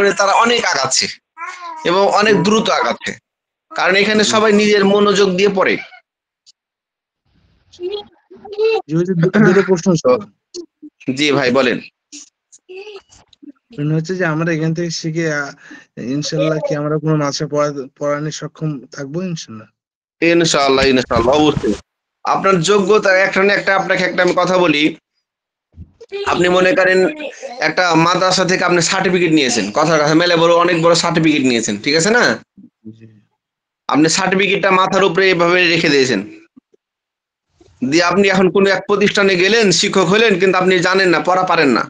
জীবনে তারা অনেক আগাচ্ছে এবং অনেক দ্রুত আগাচ্ছে, কারণ এখানে সবাই নিজের মনোযোগ দিয়ে পড়ে। দুটো প্রশ্ন ছিল। জি ভাই বলেন। হচ্ছে যে আমরা এখান থেকে শিখে ইনশাল্লাহ কি আমরা কোনো মাদ্রাসা পড়ানোর সক্ষম থাকবো ইনশাল্লাহ? ইনশাআল্লাহ ইনশাআল্লাহ, অবশ্যই। আপনার যোগ্যতা একটা না একটা, আপনাকে একটা আমি কথা বলি, আপনি মনে করেন একটা মাদ্রাসা থেকে আপনি সার্টিফিকেট নিয়েছেন, কথার কথা মেলে বড় অনেক বড় সার্টিফিকেট নিয়েছেন, ঠিক আছে না? জি আপনি সার্টিফিকেটটা মাথার উপরে এভাবে রেখে দিয়েছেন, দিয়ে আপনি এখন কোনো এক প্রতিষ্ঠানে গেলেন, শিক্ষক হলেন, কিন্তু আপনি জানেন না, পড়া পারেন না,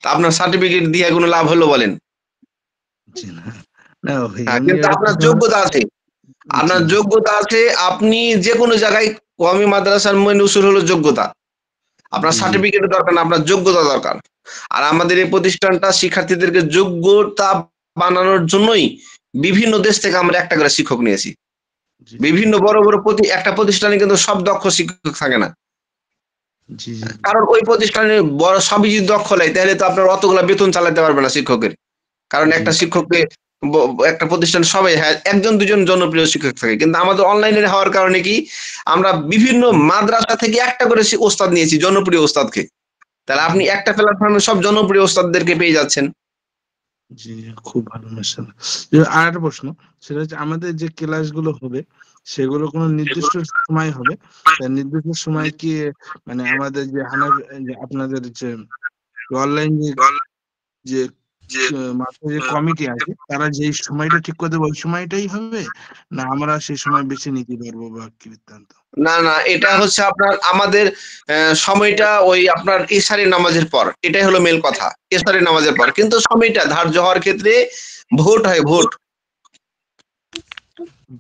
তা আপনার সার্টিফিকেট দিয়ে কোনো লাভ হলো বলেন? জি না না ভাই, হ্যাঁ, এমনি কিন্তু একটা আপনার প্রশ্ন। যোগ্যতা আছে, জি আপনার যোগ্যতা আছে, আপনি যে কোনো জায়গায়, কওমি মাদ্রাসার মেন উসুল হলো যোগ্যতা। আপনার জি জি সার্টিফিকেটের দরকার না, আপনার যোগ্যতা দরকার। আর আমাদের এই প্রতিষ্ঠানটা শিক্ষার্থীদেরকে যোগ্যতা বানানোর জন্যই বিভিন্ন দেশ থেকে আমরা একটা করে শিক্ষক নিয়েছি। জি বিভিন্ন বড় বড় একটা প্রতিষ্ঠানে কিন্তু সব দক্ষ শিক্ষক থাকে না, জি জি কারণ ওই প্রতিষ্ঠানে বড় সবই যদি দক্ষ হয় তাহলে তো আপনার অতগুলা বেতন চালাতে পারবে না শিক্ষকের। কারণ জি একটা শিক্ষককে একটা প্রতিষ্ঠান সবাই, হ্যাঁ একজন দুজন জনপ্রিয় শিক্ষক থাকে, কিন্তু আমাদের অনলাইনে হওয়ার কারণে কি আমরা বিভিন্ন মাদ্রাসা থেকে একটা করে ওস্তাদ নিয়েছি, জনপ্রিয় ওস্তাদকে। তাহলে আপনি একটা প্ল্যাটফর্মে সব জনপ্রিয় ওস্তাদদেরকে পেয়ে যাচ্ছেন। জি খুব ভালো মাশাআল্লাহ। আর একটা প্রশ্ন, সেটা হচ্ছে আমাদের যে ক্লাসগুলো হবে সেগুলো কোনো নির্দিষ্ট সময় হবে? নির্দিষ্ট সময় কি মানে আমাদের যে আপনাদের যে অনলাইন যে মাঠে যে কমিটি আছে তারা যেই সময়টা ঠিক করে দেবে ওই সময়টাই হবে, না আমরা সেই সময় বেছে নিতে পারবো বা কি বৃত্তান্ত? না না, এটা হচ্ছে আপনার আমাদের সময়টা ওই আপনার ইশারের নামাজের পর, এটাই হলো মেল কথা, ইশারের নামাজের পর, কিন্তু সময়টা ধার্য হওয়ার ক্ষেত্রে ভোট হয়, ভোট।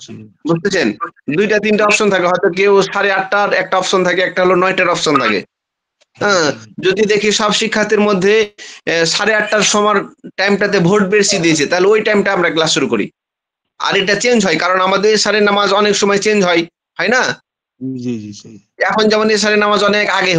জি বুঝতেছেন? দুইটা তিনটা অপশন থাকে, হয়তো কেউ 8:30টার একটা অপশন থাকে, একটা হলো 9টার অপশন থাকে। হ্যাঁ, যদি দেখি সব শিক্ষার্থীর মধ্যে 8:30টার সময় টাইমটাতে ভোট বেশি দিয়েছে, তাহলে ওই টাইমটা আমরা ক্লাস শুরু করি। আর এটা চেঞ্জ হয়, কারণ আমাদের ইশারের নামাজ অনেক সময় চেঞ্জ হয়, হয় না? জি জি জি এখন যেমন ইশারের নামাজ অনেক আগে